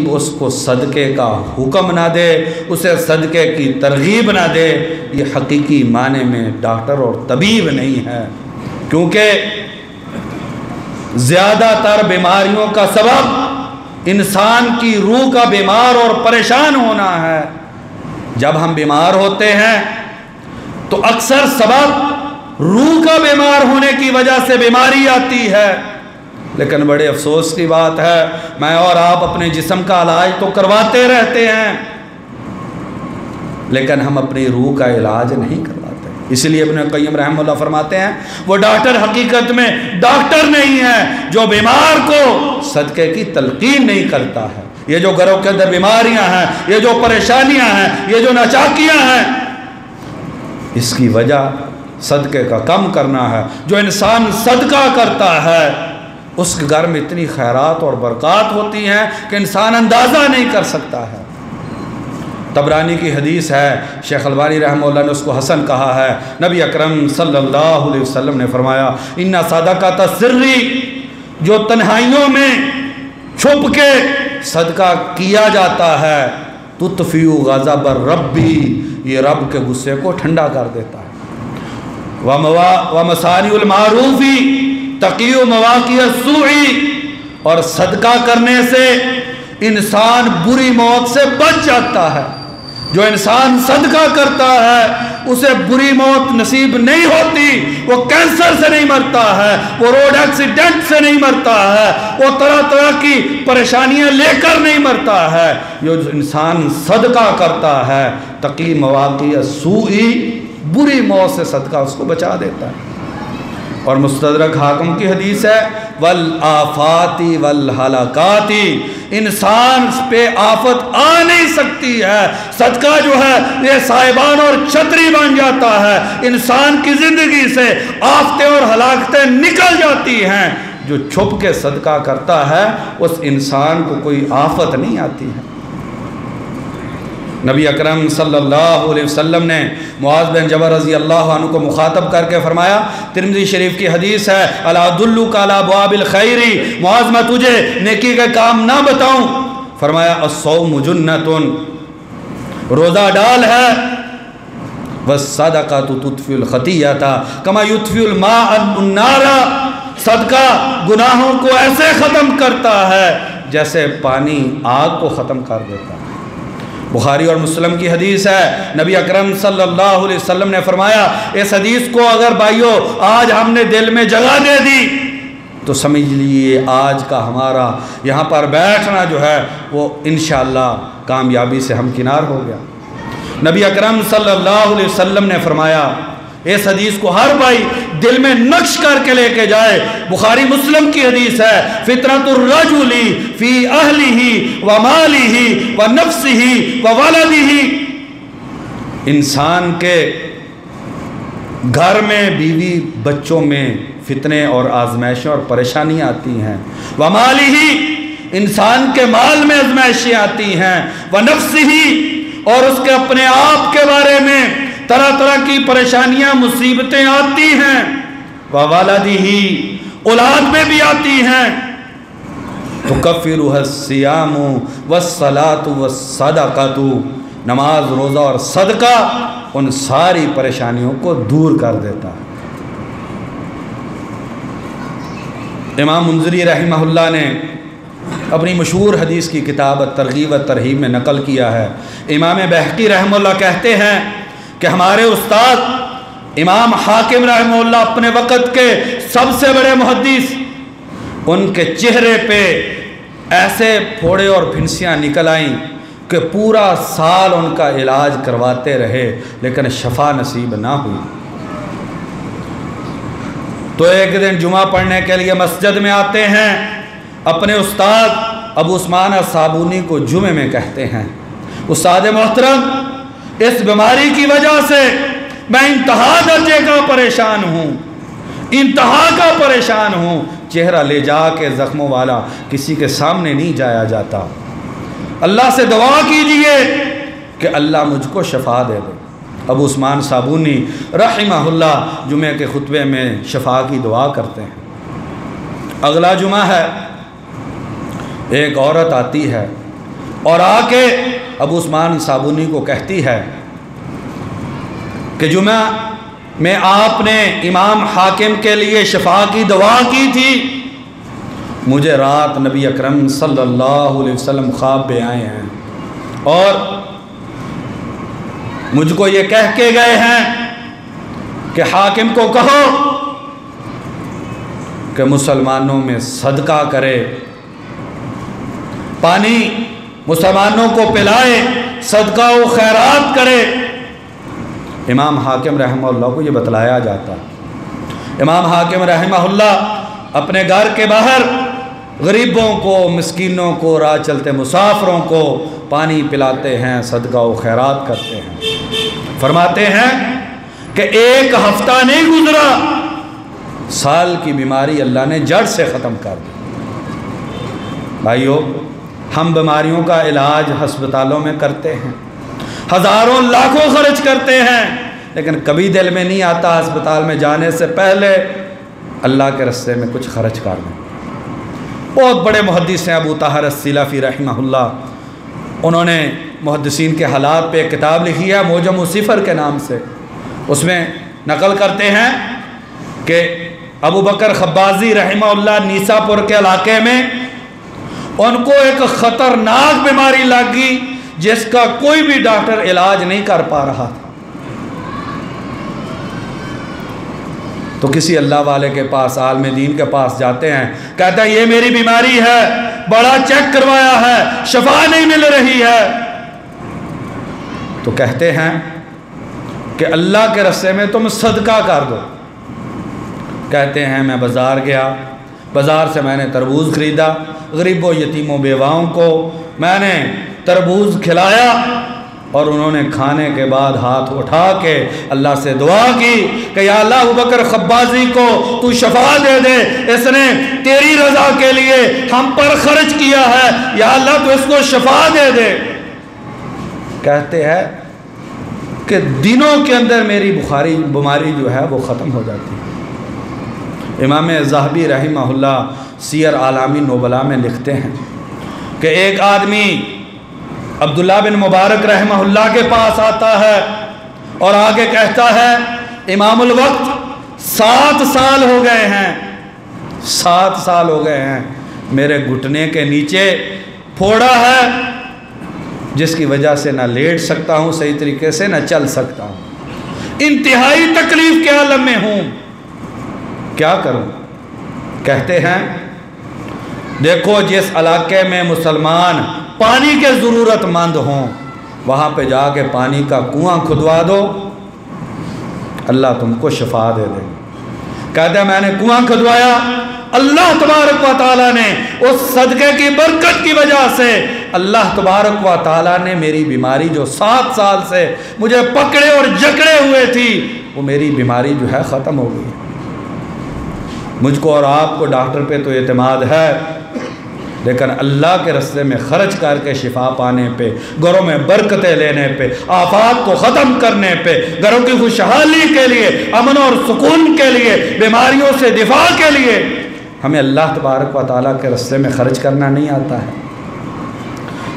اس کو صدقے کا حکم نہ دے، اسے صدقے کی ترغیب نہ دے، یہ حقیقی معنی میں ڈاکٹر اور طبیب نہیں ہے، کیونکہ زیادہ تر بیماریوں کا سبب انسان کی روح کا بیمار اور پریشان ہونا ہے۔ جب ہم بیمار ہوتے ہیں تو اکثر سبب روح کا بیمار ہونے کی وجہ سے بیماری آتی ہے، لیکن بڑے افسوس کی بات ہے میں اور آپ اپنے جسم کا علاج تو کرواتے رہتے ہیں، لیکن ہم اپنی روح کا علاج نہیں کرواتے۔ اس لیے ابن قیم رحمہ اللہ فرماتے ہیں وہ ڈاکٹر حقیقت میں ڈاکٹر نہیں ہے جو بیمار کو صدقے کی تلقین نہیں کرتا ہے۔ یہ جو گھروں کے اندر بیماریاں ہیں، یہ جو پریشانیاں ہیں، یہ جو ناچاکیاں ہیں، اس کی وجہ صدقے کا کم کرنا ہے۔ جو انسان صدقہ کرتا ہے اس کے گھر میں اتنی خیرات اور برکات ہوتی ہیں کہ انسان اندازہ نہیں کر سکتا ہے۔ طبرانی کی حدیث ہے، شیخ البانی رحمہ اللہ نے اس کو حسن کہا ہے، نبی اکرم صلی اللہ علیہ وسلم نے فرمایا ان صدقۃ السری، جو تنہائیوں میں چھپ کے صدقہ کیا جاتا ہے، تطفئ غضب الرب، یہ رب کے غصے کو ٹھنڈا کر دیتا ہے۔ ومصانع المعروف تقی مواقع السوء، اور صدقہ کرنے سے انسان بری موت سے بچ جاتا ہے۔ جو انسان صدقہ کرتا ہے اسے بری موت نصیب نہیں ہوتی، وہ کینسر سے نہیں مرتا ہے، وہ روڈ ایکسیڈنٹ سے نہیں مرتا ہے، وہ طرح طرح کی پریشانیاں لے کر نہیں مرتا ہے۔ جو انسان صدقہ کرتا ہے تقی مواقع السوء، بری موت سے صدقہ اس کو بچا دیتا ہے۔ اور مستدرک حاکم کی حدیث ہے والآفات والہلاکات، انسان پہ آفت آ نہیں سکتی ہے، صدقہ جو ہے یہ صاحبان اور چھتری بن جاتا ہے، انسان کی زندگی سے آفتیں اور ہلاکتیں نکل جاتی ہیں۔ جو چھپ کے صدقہ کرتا ہے اس انسان کو کوئی آفت نہیں آتی ہے۔ نبی اکرم صلی اللہ علیہ وسلم نے معاذ بن جبل رضی اللہ عنہ کو مخاطب کر کے فرمایا، ترمذی شریف کی حدیث ہے، الا ادلک علی ابواب الخیر، معاذ میں تجھے نیکی کے کام نہ بتاؤں؟ فرمایا الصوم جنۃ، روزہ ڈال ہے، والصدقۃ تطفئ الخطیۃ کما یطفئ الماء النار، صدقہ گناہوں کو ایسے ختم کرتا ہے جیسے پانی آگ کو ختم کر دیتا ہے۔ بخاری اور مسلم کی حدیث ہے، نبی اکرم صلی اللہ علیہ وسلم نے فرمایا اس حدیث کو اگر بھائیو آج ہم نے دل میں جگہ دے دی تو سمجھ لیجیے آج کا ہمارا یہاں پر بیٹھنا جو ہے وہ انشاءاللہ کامیابی سے ہمکنار ہو گیا۔ نبی اکرم صلی اللہ علیہ وسلم نے فرمایا اس حدیث کو ہر بھائی دل میں نقش کر کے لے کے جائے۔ بخاری مسلم کی حدیث ہے، فطرۃ الرجل فی اہلہ ومالہ ونفسہ وولدہ، انسان کے گھر میں بیوی بچوں میں فتنے اور آزمائشیں اور پریشانیاں آتی ہیں، ومالہ، انسان کے مال میں آزمائشیں آتی ہیں، ونفسہ، اور اس کے اپنے آپ کے بارے میں طرح طرح کی پریشانیاں مصیبتیں آتی ہیں، وَوَلَدِهِ، اولاد میں بھی آتی ہیں، تُكَفِّرُهَا الصِّيَامُ وَالصَّلَاةُ وَالصَّدَقَةُ، نماز روزہ اور صدقہ ان ساری پریشانیوں کو دور کر دیتا ہے۔ امام منذری رحمہ اللہ نے اپنی مشہور حدیث کی کتاب الترغیب والترہیب میں نقل کیا ہے، امام بہقی رحمہ اللہ کہتے ہیں کہ ہمارے استاد امام حاکم رحمہ اللہ اپنے وقت کے سب سے بڑے محدث، ان کے چہرے پہ ایسے پھوڑے اور پھنسیاں نکل آئیں کہ پورا سال ان کا علاج کرواتے رہے لیکن شفا نصیب نہ ہوئی۔ تو ایک دن جمعہ پڑھنے کے لیے مسجد میں آتے ہیں، اپنے استاد ابو عثمان الصابونی کو جمعے میں کہتے ہیں، استاد محترم اس بیماری کی وجہ سے میں انتہا درجے کا پریشان ہوں، انتہا کا پریشان ہوں، چہرہ لے جا کے زخموں والا کسی کے سامنے نہیں جایا جاتا، اللہ سے دعا کیجئے کہ اللہ مجھ کو شفا دے دے۔ ابو عثمان صابونی رحمہ اللہ جمعے کے خطبے میں شفا کی دعا کرتے ہیں۔ اگلا جمعہ ہے، ایک عورت آتی ہے اور آ کے ابو عثمان صابونی کو کہتی ہے کہ جمعہ میں آپ نے امام حاکم کے لیے شفا کی دعا کی تھی، مجھے رات نبی اکرم صلی اللہ علیہ وسلم خواب میں آئے ہیں اور مجھ کو یہ کہہ کے گئے ہیں کہ حاکم کو کہو کہ مسلمانوں میں صدقہ کرے، پانی مسلمانوں کو پلائے، صدقہ و خیرات کرے۔ امام حاکم رحمہ اللہ کو یہ بتلایا جاتا ہے۔ امام حاکم رحمہ اللہ اپنے گھر کے باہر غریبوں کو، مسکینوں کو، راہ چلتے مسافروں کو پانی پلاتے ہیں، صدقہ و خیرات کرتے ہیں۔ فرماتے ہیں کہ ایک ہفتہ نہیں گزرا، سال کی بیماری اللہ نے جڑ سے ختم کر دی۔ بھائیو، ہم بیماریوں کا علاج ہسپتالوں میں کرتے ہیں، ہزاروں لاکھوں خرچ کرتے ہیں، لیکن کبھی دل میں نہیں آتا ہسپتال میں جانے سے پہلے اللہ کے راستے میں کچھ خرچ کر دیں۔ بہت بڑے محدث ہیں ابو طاہر السلفی رحمہ اللہ، انہوں نے محدثین کے حالات پہ ایک کتاب لکھی ہے موجم صفر کے نام سے۔ اس میں نقل کرتے ہیں کہ ابو بکر خبازی رحمہ اللہ نیسا پور کے علاقے میں ان کو ایک خطرناک بیماری لگ گئی جس کا کوئی بھی ڈاکٹر علاج نہیں کر پا رہا تھا۔ تو کسی اللہ والے کے پاس، عالم دین کے پاس جاتے ہیں، کہتا ہے یہ میری بیماری ہے، بڑا چیک کروایا ہے، شفا نہیں مل رہی ہے۔ تو کہتے ہیں کہ اللہ کے راستے میں تم صدقہ کر دو۔ کہتے ہیں میں بازار گیا، بازار سے میں نے تربوز خریدا، غریبوں یتیموں بیواؤں کو میں نے تربوز کھلایا، اور انہوں نے کھانے کے بعد ہاتھ اٹھا کے اللہ سے دعا کی کہ یا اللہ ابو بکر خبازی کو تو شفا دے دے، اس نے تیری رضا کے لیے ہم پر خرچ کیا ہے، یا اللہ تو اس کو شفا دے دے۔ کہتے ہیں کہ دنوں کے اندر میری بیماری جو ہے وہ ختم ہو جاتی ہے۔ امام ذہبی رحمہ اللہ سیر اعلامی نبلاء میں لکھتے ہیں کہ ایک آدمی عبداللہ بن مبارک رحمہ اللہ کے پاس آتا ہے اور آگے کہتا ہے امام الوقت 7 سال ہو گئے ہیں، 7 سال ہو گئے ہیں، میرے گھٹنے کے نیچے پھوڑا ہے جس کی وجہ سے نہ لیٹ سکتا ہوں صحیح طریقے سے، نہ چل سکتا ہوں، انتہائی تکلیف کے عالم میں ہوں، کیا کروں؟ کہتے ہیں دیکھو جس علاقے میں مسلمان پانی کے ضرورت مند ہوں وہاں پہ جا کے پانی کا کنواں کھدوا دو، اللہ تم کو شفا دے دے۔ کہتے ہیں میں نے کنواں کھدوایا، اللہ تبارک و تعالیٰ نے اس صدقے کی برکت کی وجہ سے اللہ تبارک و تعالیٰ نے میری بیماری جو 7 سال سے مجھے پکڑے اور جکڑے ہوئے تھی، وہ میری بیماری جو ہے ختم ہو گئی۔ مجھ کو اور آپ کو ڈاکٹر پہ تو اعتماد ہے، لیکن اللہ کے راستے میں خرچ کر کے شفا پانے پہ، گھروں میں برکتیں لینے پہ، آفات کو ختم کرنے پہ، گھروں کی خوشحالی کے لیے، امن اور سکون کے لیے، بیماریوں سے دفاع کے لیے ہمیں اللہ تبارک و تعالیٰ کے راستے میں خرچ کرنا نہیں آتا ہے۔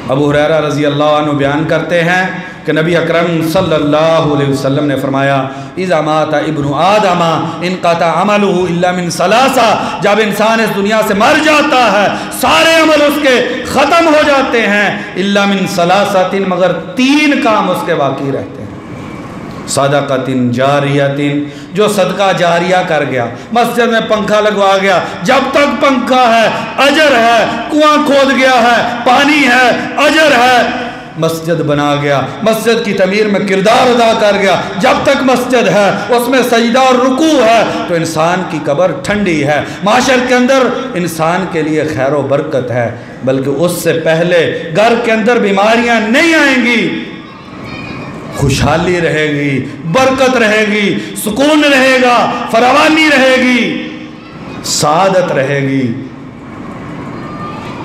ابو ہریرہ رضی اللہ عنہ بیان کرتے ہیں کہ نبی اکرم صلی اللہ علیہ وسلم نے فرمایا اذا مات ابن آدم انقطع عمله الا من ثلاثہ، جب انسان اس دنیا سے مر جاتا ہے سارے عمل اس کے ختم ہو جاتے ہیں، الا من ثلاثۃ، مگر 3 کام اس کے باقی رہتے ہیں۔ صدقۃ جاریۃ، جو صدقہ جاریہ کر گیا، مسجد میں پنکھا لگوا گیا، جب تک پنکھا ہے اجر ہے، کنواں کھود گیا ہے پانی ہے اجر ہے، مسجد بنا گیا، مسجد کی تعمیر میں کردار ادا کر گیا، جب تک مسجد ہے اس میں سجدہ اور رکوع ہے تو انسان کی قبر ٹھنڈی ہے، معاشر کے اندر انسان کے لیے خیر و برکت ہے، بلکہ اس سے پہلے گھر کے اندر بیماریاں نہیں آئیں گی، خوشحالی رہے گی، برکت رہے گی، سکون رہے گا، فراوانی رہے گی، سعادت رہے گی۔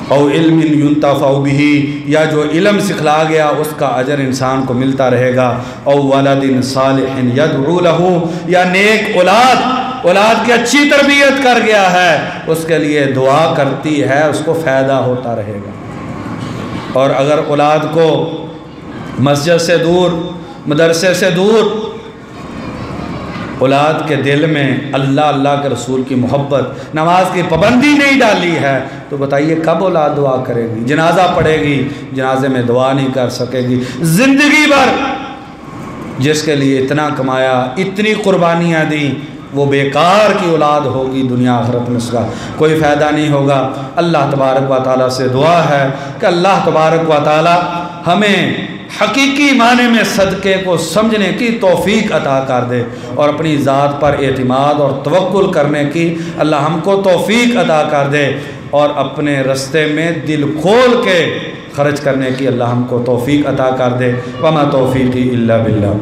او علم ينتفع به، یا جو علم سکھلا گیا اس کا اجر انسان کو ملتا رہے گا، او ولد صالح يدعو له، یا نیک اولاد کی اچھی تربیت کر گیا ہے اس کے لیے دعا کرتی ہے، اس کو فائدہ ہوتا رہے گا۔ اور اگر اولاد کو مسجد سے دور، مدرسے سے دور، اولاد کے دل میں اللہ اللہ کے رسول کی محبت، نماز کی پابندی نہیں ڈالی ہے، تو بتائیے کب اولاد دعا کرے گی؟ جنازہ پڑھے گی، جنازے میں دعا نہیں کر سکے گی۔ زندگی بھر جس کے لیے اتنا کمایا، اتنی قربانیاں دیں، وہ بیکار کی اولاد ہوگی، دنیا آخرت میں اس کا کوئی فائدہ نہیں ہوگا۔ اللہ تبارک و تعالیٰ سے دعا ہے کہ اللہ تبارک و تعالیٰ ہمیں حقیقی معنی میں صدقے کو سمجھنے کی توفیق عطا کر دے، اور اپنی ذات پر اعتماد اور توکل کرنے کی اللہ ہم کو توفیق عطا کر دے، اور اپنے رستے میں دل کھول کے خرچ کرنے کی اللہ ہم کو توفیق عطا کر دے۔ وما توفیقی الا باللہ۔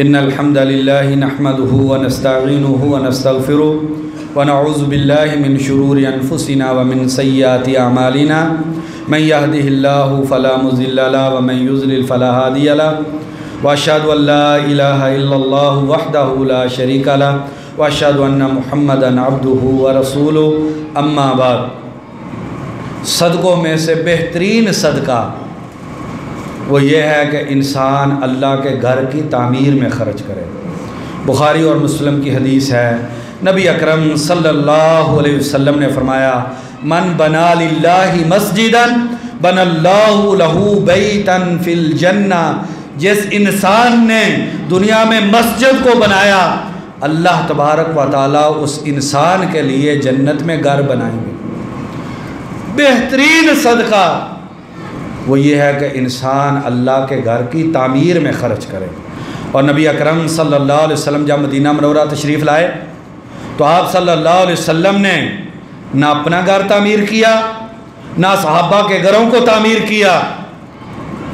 ان الحمد للہ نحمده ونستعینه ونستغفره ونعوذ باللہ من شرور انفسنا ومن سیئات اعمالنا من يهده الله فلا مضل له ومن يضلل فلا هادي له واشهد ان لا اله الا الله وحده لا شريك له واشهد ان محمدا عبده ورسوله اما بعد۔ صدقوں میں سے بہترین صدقہ وہ یہ ہے کہ انسان اللہ کے گھر کی تعمیر میں خرچ کرے۔ بخاری اور مسلم کی حدیث ہے، نبی اکرم صلی اللہ علیہ وسلم نے فرمایا، من بنا للہ مسجدا بنا اللہ لہ بیتا فی الجنہ، جس انسان نے دنیا میں مسجد کو بنایا، اللہ تبارک و تعالیٰ اس انسان کے لیے جنت میں گھر بنائیں گے۔ بہترین صدقہ وہ یہ ہے کہ انسان اللہ کے گھر کی تعمیر میں خرچ کرے۔ اور نبی اکرم صلی اللہ علیہ وسلم جب مدینہ منورہ تشریف لائے تو آپ صلی اللہ علیہ وسلم نے نہ اپنا گھر تعمیر کیا، نہ صحابہ کے گھروں کو تعمیر کیا۔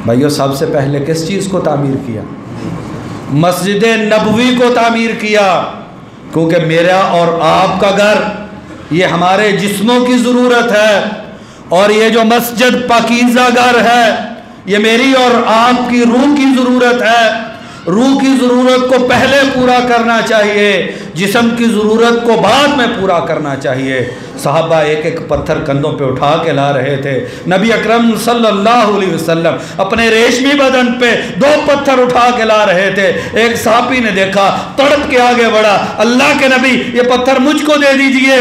بھائیو، سب سے پہلے کس چیز کو تعمیر کیا؟ مسجد نبوی کو تعمیر کیا، کیونکہ میرا اور آپ کا گھر یہ ہمارے جسموں کی ضرورت ہے، اور یہ جو مسجد پاکیزہ گھر ہے یہ میری اور آپ کی روح کی ضرورت ہے۔ روح کی ضرورت کو پہلے پورا کرنا چاہیے، جسم کی ضرورت کو بعد میں پورا کرنا چاہیے۔ صحابہ ایک ایک پتھر کندھوں پہ اٹھا کے لا رہے تھے، نبی اکرم صلی اللہ علیہ وسلم اپنے ریشمی بدن پہ 2 پتھر اٹھا کے لا رہے تھے۔ ایک صحابی نے دیکھا، تڑپ کے آگے بڑھا، اللہ کے نبی یہ پتھر مجھ کو دے دیجئے۔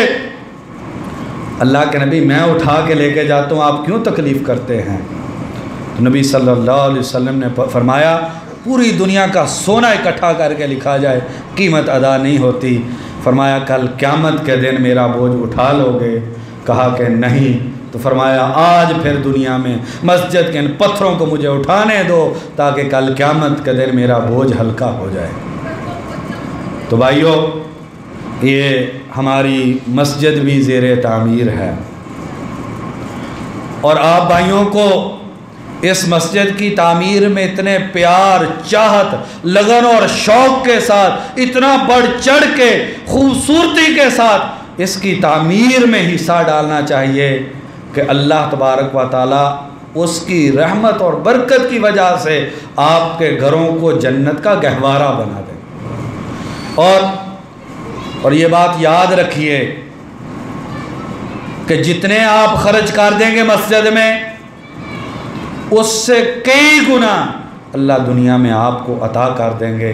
اللہ کے نبی، میں اٹھا کے لے کے جاتا ہوں، آپ کیوں تکلیف کرتے ہیں؟ تو نبی صلی اللہ علیہ وسلم نے فرمایا، پوری دنیا کا سونا اکٹھا کر کے لکھا جائے، قیمت ادا نہیں ہوتی۔ فرمایا کل قیامت کے دن میرا بوجھ اٹھا لو گے؟ کہا کہ نہیں۔ تو فرمایا آج پھر دنیا میں مسجد کے ان پتھروں کو مجھے اٹھانے دو تاکہ کل قیامت کے دن میرا بوجھ ہلکا ہو جائے۔ تو بھائیو، یہ ہماری مسجد بھی زیر تعمیر ہے، اور آپ بھائیوں کو اس مسجد کی تعمیر میں اتنے پیار، چاہت، لگن اور شوق کے ساتھ، اتنا بڑھ چڑھ کے خوبصورتی کے ساتھ اس کی تعمیر میں حصہ ڈالنا چاہیے کہ اللہ تبارک و تعالیٰ اس کی رحمت اور برکت کی وجہ سے آپ کے گھروں کو جنت کا گہوارہ بنا دے۔ اور یہ بات یاد رکھیے کہ جتنے آپ خرچ کر دیں گے مسجد میں، اس سے کئی گنا اللہ دنیا میں آپ کو عطا کر دیں گے۔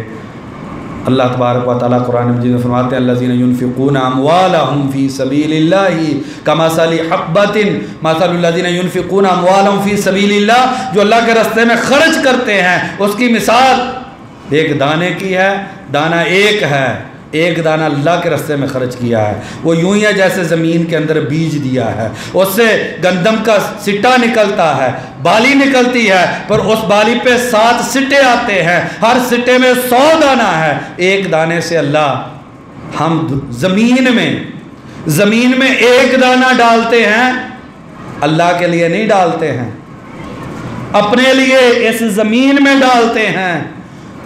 اللہ تبارک و تعالیٰ قرآن مجید میں فرماتے ہیں، الذین ينفقون اموالهم فی سبیل اللہ کمثل حبۃ مثل الذین ينفقون اموالهم فی سبیل اللہ، جو اللہ کے راستے میں خرچ کرتے ہیں اس کی مثال ایک دانے کی ہے، دانہ ایک ہے، ایک دانہ اللہ کے راستے میں خرچ کیا ہے، وہ یوں ہی ہے جیسے زمین کے اندر بیج دیا ہے، اس سے گندم کا سٹا نکلتا ہے، بالی نکلتی ہے، پر اس بالی پہ 7 سٹے آتے ہیں، ہر سٹے میں 100 دانہ ہے۔ ایک دانے سے اللہ، ہم زمین میں ایک دانہ ڈالتے ہیں، اللہ کے لیے نہیں ڈالتے ہیں، اپنے لیے اس زمین میں ڈالتے ہیں۔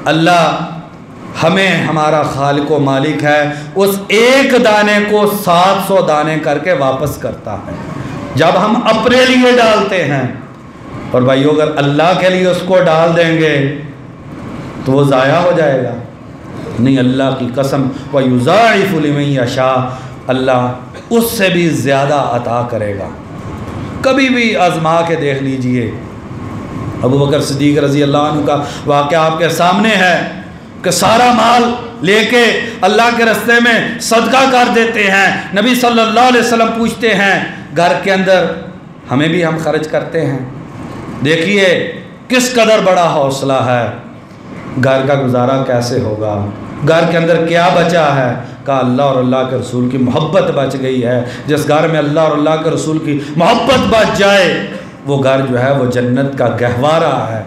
اللہ ہمیں ہمارا خالق و مالک ہے، اس ایک دانے کو 700 دانے کر کے واپس کرتا ہے جب ہم اپنے لیے ڈالتے ہیں۔ اور بھائیو اگر اللہ کے لیے اس کو ڈال دیں گے تو وہ ضائع ہو جائے گا نہیں، اللہ کی قسم وَيُضَاعِفُ لِمَن يَشَاءُ، اللہ اس سے بھی زیادہ عطا کرے گا۔ کبھی بھی آزما کے دیکھ لیجئے، ابو بکر صدیق رضی اللہ عنہ کا واقعہ آپ کے سامنے ہے کہ سارا مال لے کے اللہ کے راستے میں صدقہ کر دیتے ہیں۔ نبی صلی اللہ علیہ وسلم پوچھتے ہیں گھر کے اندر ہمیں بھی ہم خرچ کرتے ہیں، دیکھیے کس قدر بڑا حوصلہ ہے، گھر کا گزارا کیسے ہوگا، گھر کے اندر کیا بچا ہے؟ کہا اللہ اور اللہ کے رسول کی محبت بچ گئی ہے۔ جس گھر میں اللہ اور اللہ کے رسول کی محبت بچ جائے وہ گھر جو ہے وہ جنت کا گہوارہ ہے۔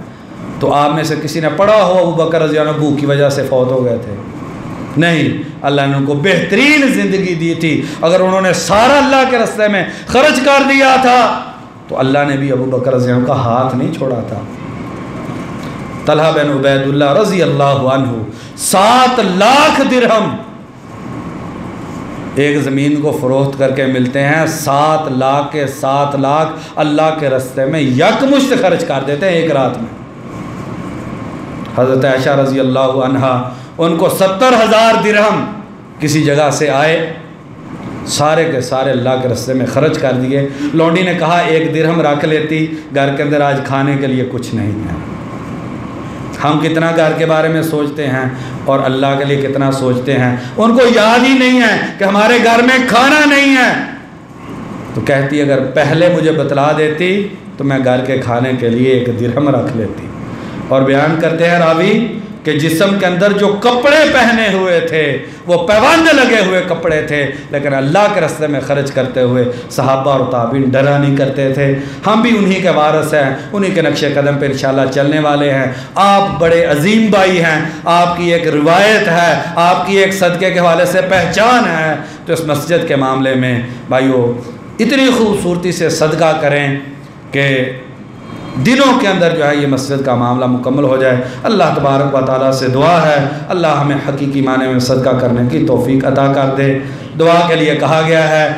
تو آپ میں سے کسی نے پڑھا ہو ابو بکر رضی اللہ عنہ بھوک کی وجہ سے فوت ہو گئے تھے؟ نہیں، اللہ نے ان کو بہترین زندگی دی تھی۔ اگر انہوں نے سارا اللہ کے راستے میں خرچ کر دیا تھا تو اللہ نے بھی ابو بکر رضی اللہ عنہ کا ہاتھ نہیں چھوڑا تھا۔ طلحہ بن عبید اللہ رضی اللہ عنہ 7 لاکھ درہم ایک زمین کو فروخت کر کے ملتے ہیں، 7 لاکھ کے 7 لاکھ اللہ کے راستے میں یکمشت خرچ کر دیتے ہیں ایک رات میں۔ حضرت عائشہ رضی اللہ عنہا ان کو 70,000 درہم کسی جگہ سے آئے، سارے کے سارے اللہ کے راستے میں خرچ کر دیے۔ لونڈی نے کہا 1 درہم رکھ لیتی، گھر کے اندر آج کھانے کے لیے کچھ نہیں ہے۔ ہم کتنا گھر کے بارے میں سوچتے ہیں اور اللہ کے لیے کتنا سوچتے ہیں، ان کو یاد ہی نہیں ہے کہ ہمارے گھر میں کھانا نہیں ہے۔ تو کہتی اگر پہلے مجھے بتلا دیتی تو میں گھر کے کھانے کے لیے 1 درہم رکھ لیتی۔ اور بیان کرتے ہیں راوی کہ جسم کے اندر جو کپڑے پہنے ہوئے تھے وہ پیوند لگے ہوئے کپڑے تھے، لیکن اللہ کے راستے میں خرچ کرتے ہوئے صحابہ اور تابعین ڈرا نہیں کرتے تھے۔ ہم بھی انہی کے وارث ہیں، انہی کے نقش قدم پہ انشاءاللہ چلنے والے ہیں۔ آپ بڑے عظیم بھائی ہیں، آپ کی ایک روایت ہے، آپ کی ایک صدقے کے حوالے سے پہچان ہے، تو اس مسجد کے معاملے میں بھائیو اتنی خوبصورتی سے صدقہ کریں کہ دنوں کے اندر جو ہے یہ مسجد کا معاملہ مکمل ہو جائے۔ اللہ تبارک و تعالیٰ سے دعا ہے اللہ ہمیں حقیقی معنی میں صدقہ کرنے کی توفیق عطا کر دے۔ دعا کے لیے کہا گیا ہے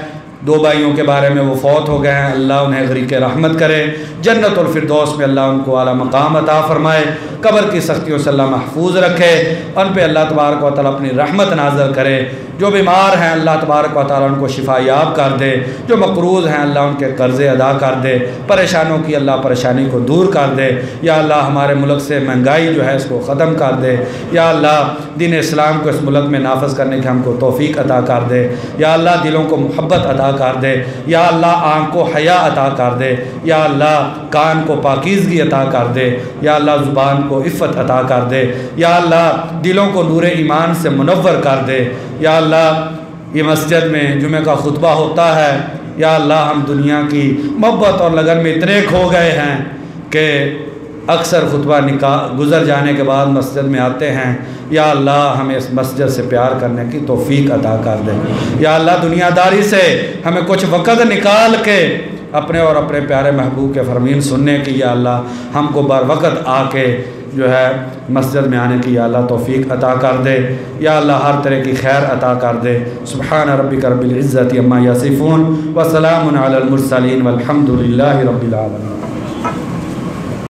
2 بھائیوں کے بارے میں وہ فوت ہو گئے ہیں، اللہ انہیں غریق رحمت کرے، جنت الفردوس میں اللہ ان کو اعلیٰ مقام عطا فرمائے، قبر کی سختیوں سے اللہ محفوظ رکھے، ان پہ اللہ تبارک و تعالیٰ اپنی رحمت نازل کرے۔ جو بیمار ہیں اللہ تبارک و تعالیٰ ان کو شفا یاب کر دے، جو مقروض ہیں اللہ ان کے قرضے ادا کر دے، پریشانوں کی اللہ پریشانی کو دور کر دے۔ یا اللہ ہمارے ملک سے مہنگائی جو ہے اس کو ختم کر دے۔ یا اللہ دین اسلام کو اس ملک میں نافذ کرنے کی ہم کو توفیق عطا کر دے۔ یا اللہ دلوں کو محبت عطا کر دے۔ یا اللہ آنکھ کو حیا عطا کر دے۔ یا اللہ کان کو پاکیزگی عطا کر دے۔ یا اللہ زبان کو عفت عطا کر دے۔ یا اللہ دلوں کو نور ایمان سے منور کر دے۔ یا اللہ یہ مسجد میں جمعہ کا خطبہ ہوتا ہے، یا اللہ ہم دنیا کی محبت اور لگن میں اتنے کھو گئے ہیں کہ اکثر خطبہ گزر جانے کے بعد مسجد میں آتے ہیں۔ یا اللہ ہمیں اس مسجد سے پیار کرنے کی توفیق عطا کر دے۔ یا اللہ دنیا داری سے ہمیں کچھ وقت نکال کے اپنے اور اپنے پیارے محبوب کے فرمین سننے کی یا اللہ ہم کو بر وقت آ کے جو ہے مسجد میں آنے کی یا اللہ توفیق عطا کر دے۔ یا اللہ ہر طرح کی خیر عطا کر دے۔ سبحان ربک رب العزت عما یصفون وسلام علی المرسلین والحمد للہ رب العالمین۔